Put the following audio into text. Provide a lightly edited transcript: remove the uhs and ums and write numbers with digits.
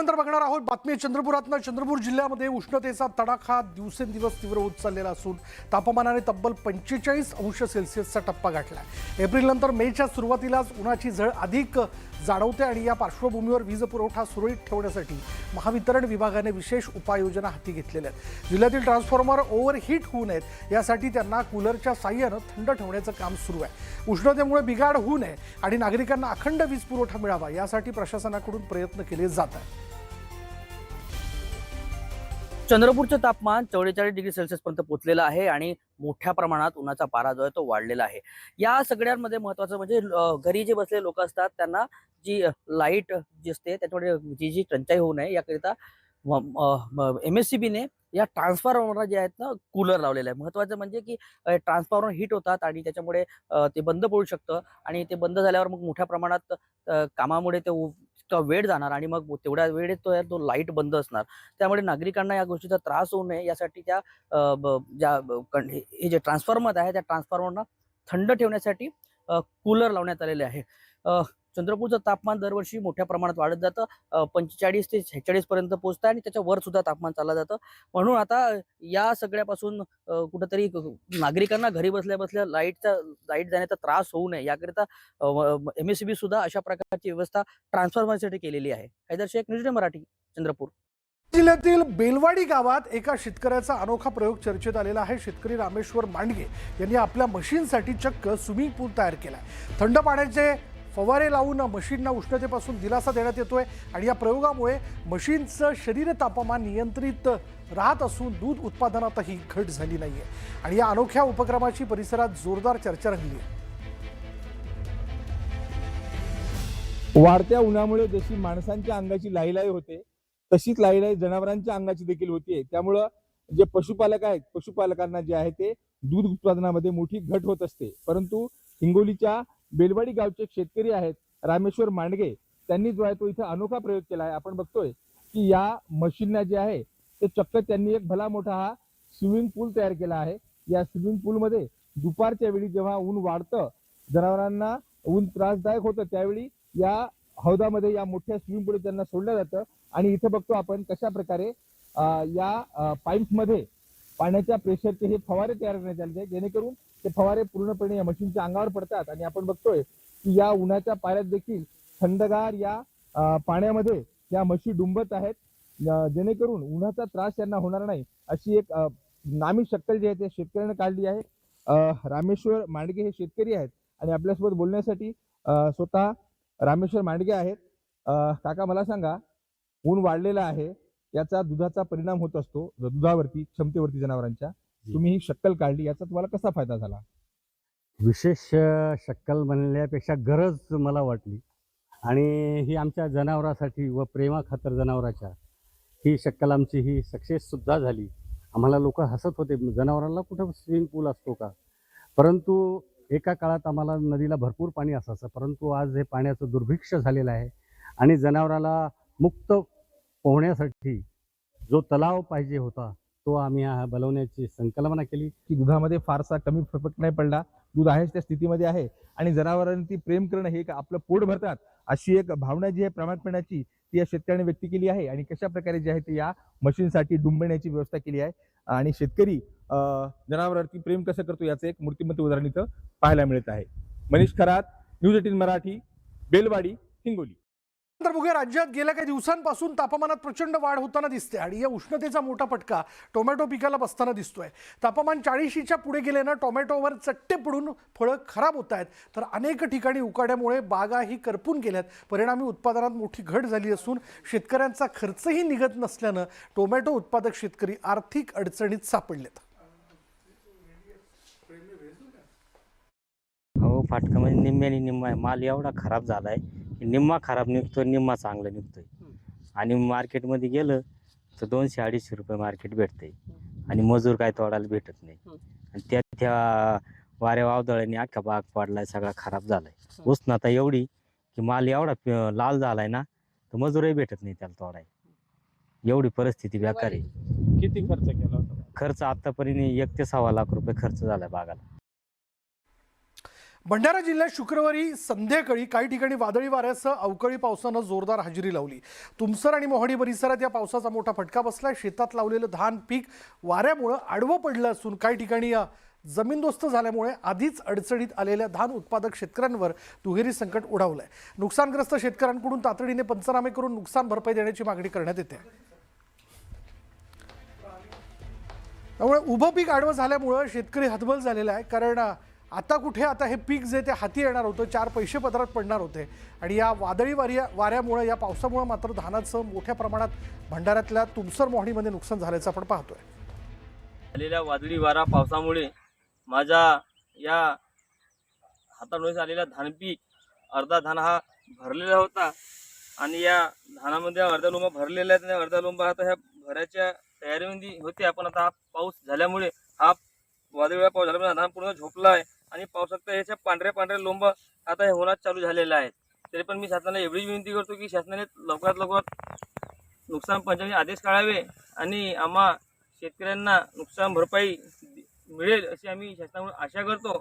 विश्रांतीनंतर बघणार आहोत बातमी चंद्रपुरातनं। चंद्रपूर जिल्ह्यामध्ये उष्णतेचा तडाखा दिवसेंदिवस तीव्र होत चाललेला असून तापमानाने तब्बल 45 अंश सेल्सिअसचा टप्पा गाठला। एप्रिलनंतर मेच्या सुरुवातीलाच उन्हाची झळ अधिक जाणवते आणि या पार्श्वभूमीवर वीज पुरवठा सुरळीत ठेवण्यासाठी महावितरण विभागाने विशेष उपाययोजना हाती घेतलेल्या आहेत। जिल्ह्यातील ट्रान्सफॉर्मर ओव्हरहीट होऊ नयेत यासाठी त्यांना कूलरच्या साहाय्याने थंड ठेवण्याचं काम सुरू आहे। उष्णतेमुळे बिघाड होऊ नये आणि नागरिकांना अखंड वीज पुरवठा मिळावा यासाठी प्रशासनाकडून प्रयत्न केले जात आहेत। चंद्रपूरचे तापमान 44 डिग्री सेल्सिअस पर्यंत पोहोचलेलं आहे आणि मोठ्या प्रमाणात उन्हाचा पारा जो आहे तो वाढलेला आहे। या सगळ्यांमध्ये महत्त्वाचं म्हणजे घरी जे बसलेले लोक असतात त्यांना जी लाईट जी असते त्याच्यामुळे जी टंचाई होऊ नये याकरिता MSCBने या ट्रान्सफॉर्मर जे आहेत ना कूलर लावलेलं आहे। महत्त्वाचं म्हणजे की ट्रान्सफॉर्मर हीट होतात आणि त्याच्यामुळे ते बंद पडू शकतं आणि ते बंद झाल्यावर मग मोठ्या प्रमाणात कामामुळे ते इतका वेळ जाणार आणि मग तेवढ्या वेळेत तो लाईट बंद असणार। त्यामुळे नागरिकांना या गोष्टीचा त्रास होऊ नये यासाठी त्या हे जे ट्रान्सफॉर्मर आहे त्या ट्रान्सफॉर्मरना थंड ठेवण्यासाठी कूलर लावण्यात आलेले आहे। चंद्रपूरचं तापमान दरवर्षी मोठ्या प्रमाणात वाढत जातं, 45 ते 46 पर्यंत पोहोचतं आणि त्याच्या वर सुद्धा तापमान चाललं जातं। म्हणून आता या सगळ्यापासून कुठेतरी नागरिकांना घरी बसल्या बसल्या लाईट जाण्याचा त्रास होऊ नये याकरिता MSCB सुद्धा अशा प्रकारची व्यवस्था ट्रान्सफॉर्मरसाठी केलेली आहे। Haidar Shaikh, news day Marathi, Chandrapur. जिल्ह्यातील बेलवाडी गावात एका शेतकऱ्याचा अनोखा प्रयोग चर्चेत आलेला आहे। शेतकरी रामेश्वर मांडगे यांनी आपल्या मशीनसाठी चक्क स्विमिंग पूल तयार केलाय। थंड पाण्याचे फवारे लावून मशीनला उष्णतेपासून दिलासा देण्यात येतोय आणि या प्रयोगामुळे मशीनचं शरीर तापमान नियंत्रित राहत असून दूध उत्पादनातही घट झाली नाहीये आणि या अनोख्या उपक्रमाची परिसरात जोरदार चर्चा रंगली आहे। वाढत्या उन्हामुळे जशी माणसांच्या अंगाची लाहीलाही होते तशीच लाहीलाही जनावरांच्या अंगाची देखील होतीये। त्यामुळे जे पशुपालक आहेत पशुपालकांना जे आहे ते दूध उत्पादनामध्ये मोठी घट होत असते। परंतु हिंगोलीच्या बेलवाडी गावचे शेतकरी आहेत रामेश्वर मांडगे, त्यांनी जो आहे तो इथं अनोखा प्रयोग केला आहे। आपण बघतोय की या मशीनला जे आहे ते चक्क त्यांनी एक भला मोठा हा स्विमिंग पूल तयार केला आहे। या स्विमिंग पूलमध्ये दुपारच्या वेळी जेव्हा ऊन वाढतं, जनावरांना ऊन त्रासदायक होतं, त्यावेळी या हौदामध्ये या मोठ्या स्विमिंग पूल त्यांना सोडलं जातं आणि इथं बघतो आपण कशा प्रकारे या पाईप्समध्ये पाण्याच्या प्रेशरचे हे फवारे तयार करण्यात आले आहेत, जेणेकरून ते फवारे पूर्णपणे या मशीनच्या अंगावर पडतात आणि आपण बघतोय की या उन्हाच्या पाऱ्यात देखील थंडगार या पाण्यामध्ये या म्हशी डुंबत आहेत, जेणेकरून उन्हाचा त्रास यांना होणार नाही अशी एक नामी शक्कल जी आहे ते शेतकऱ्यांना काढली आहे। रामेश्वर मांडगे हे शेतकरी आहेत आणि आपल्यासोबत बोलण्यासाठी स्वतः रामेश्वर मांडगे आहेत। काका, मला सांगा, ऊन वाढलेलं आहे, याचा दुधाचा परिणाम होत असतो दुधावरती, क्षमतेवरती जनावरांच्या। तुम्ही ही शक्कल काढली, याचा तुम्हाला कसा फायदा झाला? विशेष शक्कल म्हणण्यापेक्षा गरज मला वाटली आणि ही आमच्या जनावरासाठी व प्रेमाखातर जनावराच्या ही शक्कल आमची ही सक्सेस सुद्धा झाली। आम्हाला लोक हसत होते, जनावरांना कुठं स्विमिंग पूल असतो का, परंतु एका काळात आम्हाला नदीला भरपूर पाणी असायचं, परंतु आज हे पाण्याचं दुर्भिक्ष झालेलं आहे आणि जनावराला मुक्त पोहण्यासाठी जो तलाव पाहिजे होता तो आम्ही बनवण्याची संकल्पना केली। की दुधामध्ये फारसा कमी फरक नाही पडला, दूध आहेच त्या स्थितीमध्ये आहे आणि जनावरांनी प्रेम करणं हे आपलं पोट भरतात अशी एक भावना जी आहे प्रामाणिकपणाची ती या शेतकऱ्याने व्यक्त केली आहे आणि कशा प्रकारे जे आहे ते या मशीनसाठी डुंबण्याची व्यवस्था केली आहे आणि शेतकरी जनावरांवरती प्रेम कसं करतो याचं एक मूर्तिमंत उदाहरण इथं पाहायला मिळत आहे। मनीष खरात, न्यूज 18 मराठी, बेलवाडी, हिंगोली। तर बघूया, राज्यात गेल्या काही दिवसांपासून तापमानात प्रचंड वाढ होताना दिसते आणि या उष्णतेचा मोठा फटका टोमॅटो पिकाला बसताना दिसतोय। तापमान 40च्या पुढे गेल्यानं टोमॅटोवर चट्टे पडून फळं खराब होत आहेत, तर अनेक ठिकाणी उकाड्यामुळे बागाही करपून गेल्यात। परिणामी उत्पादनात मोठी घट झाली असून शेतकऱ्यांचा खर्चही निघत नसल्यानं टोमॅटो उत्पादक शेतकरी आर्थिक अडचणीत सापडलेत। हो, फाटकामध्ये निम्म्याने निम्मा आहे। माल एवढा खराब झालाय की निम्मा खराब निघतोय, निम्मा चांगला निघतोय आणि मार्केटमध्ये गेलं तर 200-250 रुपये मार्केट भेटते आणि मजूर काय तोडायला भेटत नाही आणि त्या वाऱ्या वावदळाने अख्खा बाग पडलाय, सगळा खराब झालाय। उष्णता एवढी की माल एवढा लाल झालाय ना तर मजूरही भेटत नाही त्याला तोडाय, एवढी परिस्थिती बेकार आहे। किती खर्च केला होता? खर्च आतापर्यंत 1 ते 1.25 लाख रुपये खर्च झालाय बागाला। भंडारा जिल्ह्यात शुक्रवारी संध्याकाळी काही ठिकाणी वादळी वाऱ्यासह अवकाळी पावसानं जोरदार हजेरी लावली. तुमसर आणि मोहाडी परिसरात या पावसाचा मोठा फटका बसला. शेतात लावलेलं धान पीक वाऱ्यामुळे आडवं पडलं असून काही ठिकाणी जमीनदोस्त झाल्यामुळे आधीच अडचणीत आलेल्या धान उत्पादक शेतकऱ्यांवर दुहेरी संकट ओढावलंय. नुकसानग्रस्त शेतकऱ्यांकडून तातडीने पंचनामे करून नुकसान भरपाई देण्याची मागणी करण्यात येते. त्यामुळे उभं पीक आडवं झाल्यामुळं शेतकरी हतबल झालेला आहे. कारण आता हे पीक जे ते हाती येणार होतं, 4 पैसे पदरात पडणार होते आणि या वादळी वाऱ्यामुळे, या पावसामुळे मात्र धानाचं मोठ्या प्रमाणात भंडाऱ्यातल्या तुमसर मोहाडीमध्ये नुकसान झाल्याचं आपण पाहतोय. आलेल्या वादळी वारा पावसामुळे माझा या हाताळून आलेला धानपीक अर्धा धान हा भरलेला होता आणि या धानामध्ये अर्धा लोंबा भरलेला आहे. अर्धा लोंबा आता ह्या भराच्या तयारीमध्ये होते. आपण आता हा पाऊस झाल्यामुळे, हा वादळी पाऊस झाल्यामुळे धान पूर्ण झोपला आहे आणि पावसात ह्याच्या पांढऱ्या लोंबा आता हे होण्यास चालू झालेला आहे. तरी पण मी शासनाला एवढीच विनंती करतो की शासनाने लवकरात लवकर नुकसान पंचनामे आदेश काढावे आणि आम्हा शेतकऱ्यांना नुकसान भरपाई मिळेल अशी आम्ही शासनाकडून आशा करतो.